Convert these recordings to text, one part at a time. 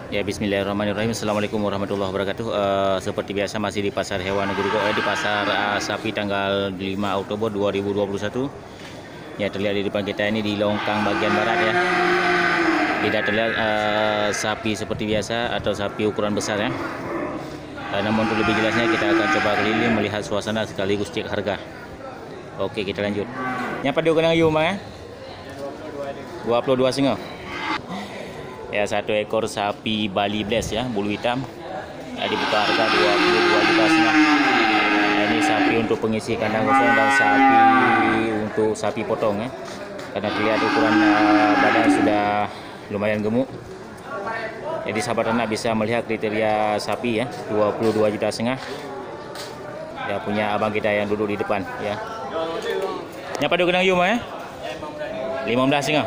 Ya, bismillahirrahmanirrahim. Assalamualaikum warahmatullahi wabarakatuh. Seperti biasa masih di Pasar Hewan Negeri di Pasar Sapi tanggal 5 Oktober 2021. Ya, terlihat di depan kita ini di longkang bagian barat ya. Tidak terlihat sapi seperti biasa atau sapi ukuran besar ya. Namun untuk lebih jelasnya kita akan coba keliling melihat suasana sekaligus cek harga. Oke, kita lanjut. Nyapa dia kena ayu ya? 22,5. Ya, satu ekor sapi Bali Bless ya, bulu hitam. Ya, dibuka harga 22,5 juta. Ya, ini sapi untuk pengisi kandang kosong dan sapi untuk sapi potong ya. Karena terlihat ukuran badan sudah lumayan gemuk. Jadi sahabat ternak bisa melihat kriteria sapi ya, 22,5 juta. Ya, punya abang kita yang duduk di depan ya. Nyapa dia kena yum ya? 15,5.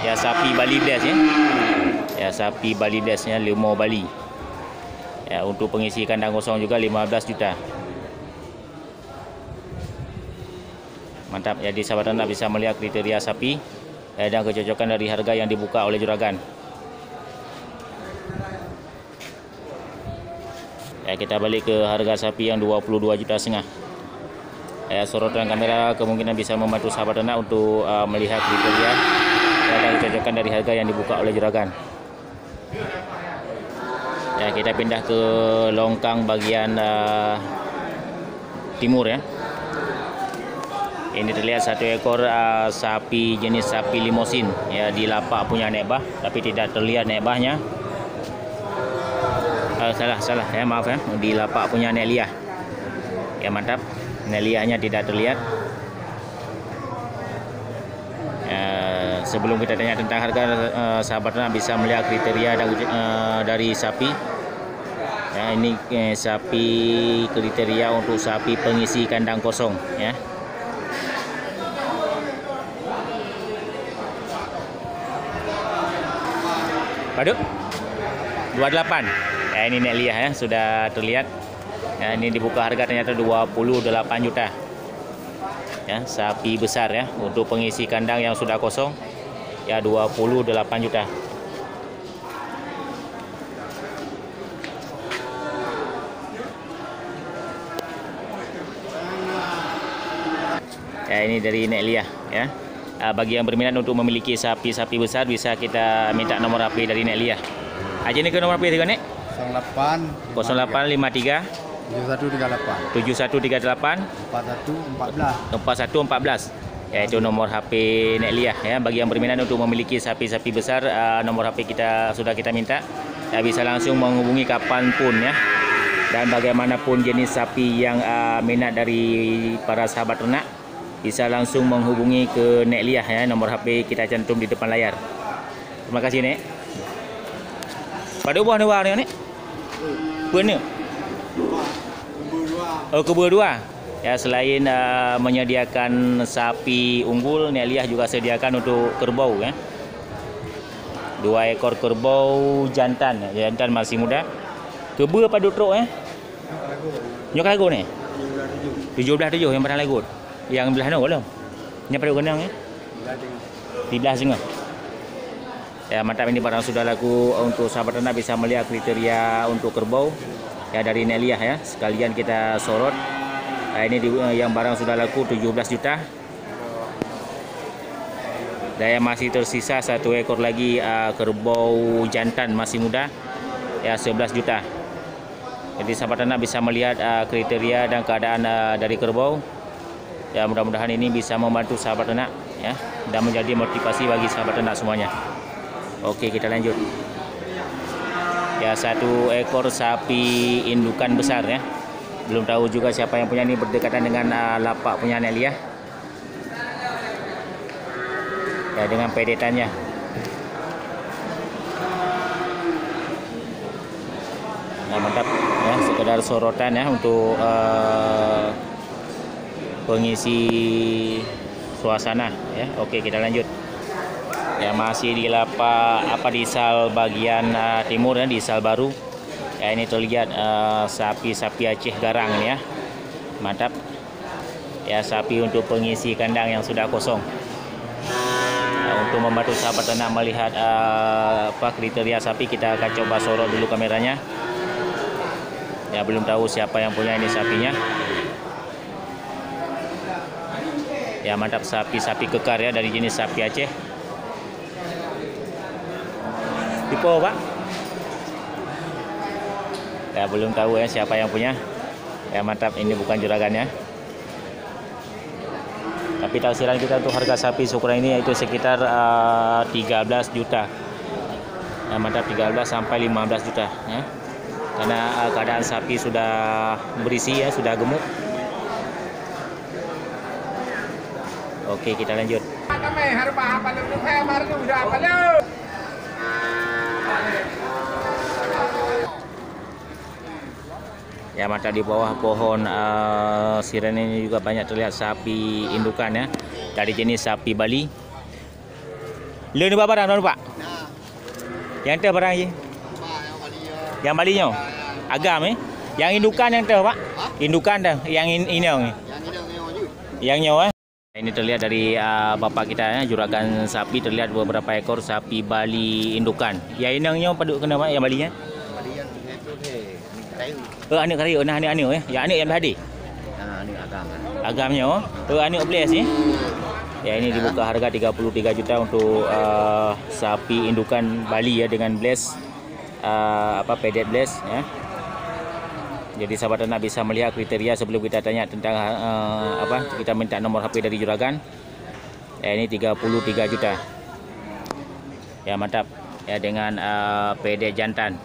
Ya, sapi Bali Bless ya. Ya, sapi Bali Bless-nya limau Bali. Ya, untuk pengisi kandang kosong juga 15 juta. Mantap. Jadi sahabat anda bisa melihat kriteria sapi dan kecocokan dari harga yang dibuka oleh juragan. Ya, kita balik ke harga sapi yang 22,5 juta. Ya, sorotan kamera kemungkinan bisa membantu sahabat anda untuk melihat kriteria dan kecocokan dari harga yang dibuka oleh juragan. Ya, kita pindah ke longkang bagian timur ya. Ini terlihat satu ekor sapi jenis sapi limosin ya, di lapak punya nekbah tapi tidak terlihat nekbahnya. Salah ya, maaf ya, di lapak punya nekliah. Ya, mantap. Nekliahnya tidak terlihat. Sebelum kita tanya tentang harga, sahabatnya bisa melihat kriteria dari sapi. Ya, ini sapi kriteria untuk sapi pengisi kandang kosong ya. Padu 28. Ya, ini nekliah ya, sudah terlihat. Ya, ini dibuka harga ternyata 28 juta. Ya, sapi besar ya, untuk pengisi kandang yang sudah kosong ya 28 juta. Ya, ini dari nekliah ya. Bagi yang berminat untuk memiliki sapi-sapi besar bisa kita minta nomor HP dari nekliah. Aja ini ke nomor HP juga nek? 0853 7138 4114. Ya, itu nomor HP nekliah ya. Bagi yang berminat untuk memiliki sapi-sapi besar, nomor HP sudah kita minta. Ya, bisa langsung menghubungi kapanpun ya. Dan bagaimanapun jenis sapi yang minat dari para sahabat ternak, bisa langsung menghubungi ke nekliah ya. Nomor HP kita cantum di depan layar. Terima kasih nek. Pada buah ni warna nek? Buah Oh, kebun dua. Ya, selain menyediakan sapi unggul, nekliah juga sediakan untuk kerbau ya. 2 ekor kerbau jantan ya, jantan masih muda. Kebun apa dutruk ya? Nyok lagu ni? 17 yang pernah lagu. Yang belah no belum? Yang pada genang ya? 13,5. Ya, mantap, ini barang sudah laku. Untuk sahabat ternak bisa melihat kriteria untuk kerbau ya dari nekliah ya. Sekalian kita sorot. Ini yang barang sudah laku 17 juta. Dan yang masih tersisa 1 ekor lagi kerbau jantan masih muda ya, 11 juta. Jadi sahabat ternak bisa melihat kriteria dan keadaan dari kerbau. Ya, mudah-mudahan ini bisa membantu sahabat ternak ya, dan menjadi motivasi bagi sahabat ternak semuanya. Oke, kita lanjut. Ya, 1 ekor sapi indukan besar ya. Belum tahu juga siapa yang punya, ini berdekatan dengan lapak punya nekliah. Ya, dengan pedetannya. Nah, mantap ya, sekedar sorotan ya untuk pengisi suasana ya. Oke, kita lanjut. Ya, masih di lapak di sal bagian timur ya, di sal baru. Ya, ini terlihat sapi-sapi Aceh garang ya. Mantap. Ya, sapi untuk pengisi kandang yang sudah kosong. Untuk membantu sahabat ternak melihat apa kriteria sapi, kita akan coba sorot dulu kameranya. Ya, belum tahu siapa yang punya ini sapinya. Ya, mantap, sapi-sapi kekar ya, dari jenis sapi Aceh. Tipe Pak? Ya, belum tahu ya siapa yang punya. Ya, mantap, ini bukan juragannya. Tapi taksiran kita untuk harga sapi ukuran ini yaitu sekitar 13 juta. Ya, mantap, 13 sampai 15 juta ya. Karena keadaan sapi sudah berisi ya, sudah gemuk. Oke, kita lanjut. Ya, mata di bawah pohon siren ini juga banyak terlihat sapi indukan ya, dari jenis sapi Bali. Lu ni berapa barang Pak? Yang tu barang je. Yang Balinya. Agam Yang indukan yang tu Pak? Indukan dah, yang ini. Yang nyawa. Ini terlihat dari bapak kita ya, juragan sapi, terlihat beberapa ekor sapi Bali indukan. Yang inangnya paduk kena Pak, yang Balinya? Anik kari, anik ya. Yang anik yang berhadi. Anik agam. Agamnya anik belas ni. Ya, ini dibuka harga 33 juta untuk sapi indukan Bali ya, dengan belas pedet belas ya. Jadi sahabat ternak bisa melihat kriteria sebelum kita tanya tentang kita minta nomor HP dari juragan. Ya, ini 33 juta. Ya, mantap. Ya, dengan pedet jantan.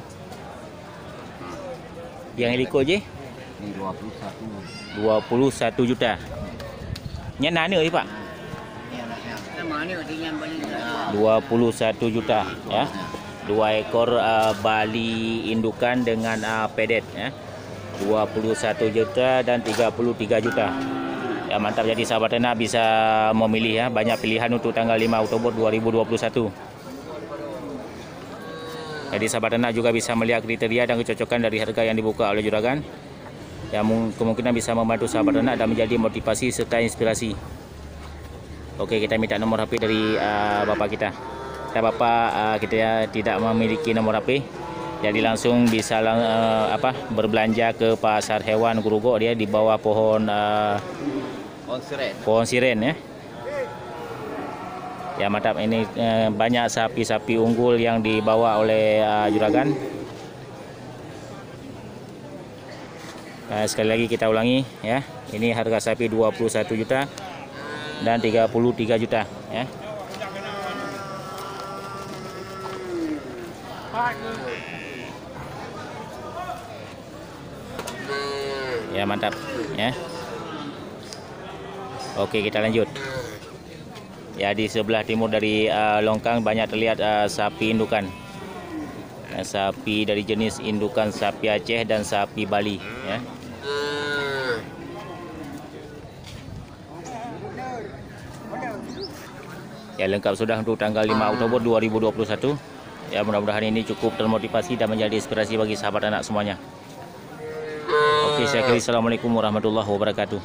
Yang heliko je? Ini 21. 21 juta. Nya nana ni Pak? 21 juta ya. 2 ekor Bali indukan dengan pedet ya. 21 juta dan 33 juta. Ya, mantap. Jadi sahabat ternak bisa memilih ya, banyak pilihan untuk tanggal 5 Oktober 2021. Jadi sahabat ternak juga bisa melihat kriteria dan kecocokan dari harga yang dibuka oleh juragan, yang kemungkinan bisa membantu sahabat ternak dan menjadi motivasi serta inspirasi. Oke, kita minta nomor HP dari bapak kita. Bapak kita tidak memiliki nomor HP, jadi langsung bisa berbelanja ke pasar hewan Grogol, dia di bawah pohon siren ya. Ya, mantap, ini banyak sapi-sapi unggul yang dibawa oleh juragan. Sekali lagi kita ulangi ya, ini harga sapi 21 juta dan 33 juta ya. Ya, mantap ya. Oke, kita lanjut. Ya, di sebelah timur dari longkang banyak terlihat sapi indukan. Sapi dari jenis indukan sapi Aceh dan sapi Bali ya. Ya, lengkap sudah untuk tanggal 5 Oktober 2021. Ya, mudah-mudahan ini cukup termotivasi dan menjadi inspirasi bagi sahabat anak semuanya. Oke, saya akhiri. Assalamualaikum warahmatullahi wabarakatuh.